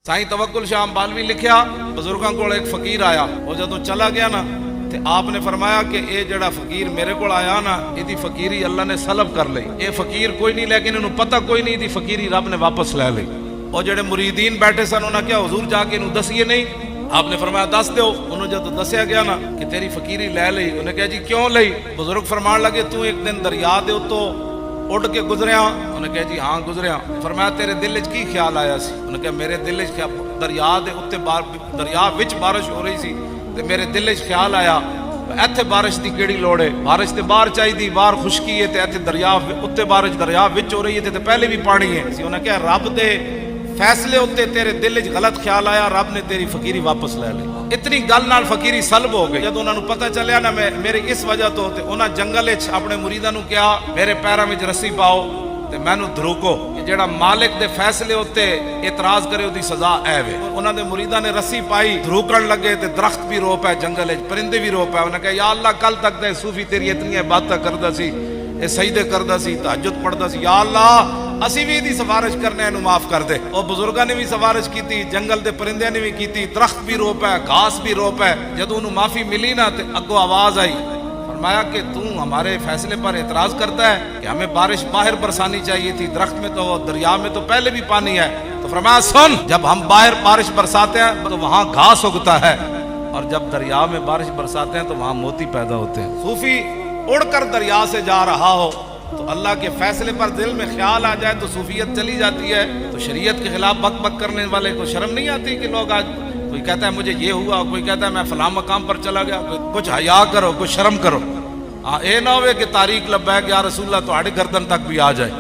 साईं तवक्कुल शाह अंबालवी लिखिया बजुर्गों को एक फकीर आया, वो जदों चला गया ना ते आपने फरमाया कि ये जड़ा फकीर मेरे को आया ना, इदी फकीरी अल्लाह ने सलब कर ली। ये फकीर कोई नहीं, लेकिन इन्होंने पता कोई नहीं, इदी फकीरी रब ने वापस ले ली। और जड़े मुरीदीन बैठे सन उन्हें क्या हुजूर जाके इन्हों दसिए नहीं? आपने फरमाया दस दो। उन्होंने जब दसिया गया ना कि तेरी फकीरी ले ली, उन्हें कहा जी क्यों ली? बुजुर्ग फरमान लगे तू एक दिन दरिया दे उत्तों उड़ के गुजरिया? उन्हें कहा जी हाँ गुजरिया। फरमाया तेरे दिल च की ख्याल आया सी? उन्हें कहा मेरे दिल च दरिया दे उत्ते दरिया विच बारिश हो रही सी ते मेरे दिल च ख्याल आया इत्थे बारिश की केड़ी लोड़ है, बारिश ते बाहर चाहिए, बाहर खुशकी है ते इत्थे दरिया उत्ते बारिश दरिया विच हो रही है ते पहले भी पानी है। उन्हें कहा रब दे फैसले उत्ते तेरे दिल च गलत ख्याल आया, रब ने तेरी फकीरी वापस ले ली। इतनी गल नाल फकीरी सलब हो गई। जब उन्होंने पता चलिया ना मेरे इस वजह तो उन्हें जंगल अपने मुरीदा नूं कहा मेरे पैरों में रस्सी पाओ ते मैनू धरोको, जेड़ा मालिक दे फैसले उत्ते इतराज करे उदी सजा ऐ वे। उन्हां दे मुरीदा ने रस्सी पाई, धरोकण लगे ते दरख्त भी रो पै, जंगल परिंदे भी रो पै। उन्हें कहा या अल्लाह कल तक ते सूफी तेरी इतनी इबादत करदा सी, ये सजदे करदा सी, तहज्जुद पढ़दा सी, या अल्लाह असी भी इहदी सिफारिश करने इहनूं माफ कर दे। और बुजुर्गों ने भी सिफारिश की, जंगल के परिंदे ने भी की, दरख्त भी रो पै, घास भी रो पै। जदों उन्होंने माफी मिली ना तो अगों आवाज आई, फरमाया कि तू हमारे फैसले पर एतराज करता है कि हमें बारिश बाहर बरसानी चाहिए थी, दरख्त में तो दरिया में तो पहले भी पानी है। तो फरमाया सुन, जब हम बाहर बारिश बरसाते हैं तो वहां घास उगता है, और जब दरिया में बारिश बरसाते हैं तो वहां मोती पैदा होते हैं। सूफी उड़कर दरिया से जा रहा हो तो अल्लाह के फैसले पर दिल में ख्याल आ जाए तो सूफियत चली जाती है। तो शरीयत के खिलाफ बक बक करने वाले को शर्म नहीं आती कि लोग आज कोई कहता है मुझे ये हुआ, कोई कहता है मैं फलां मकाम पर चला गया। कुछ हया करो, कुछ शर्म करो। हाँ, ये ना हो कि तारीख लब्बैक या रसूलुल्लाह तो गर्दन तक भी आ जाए।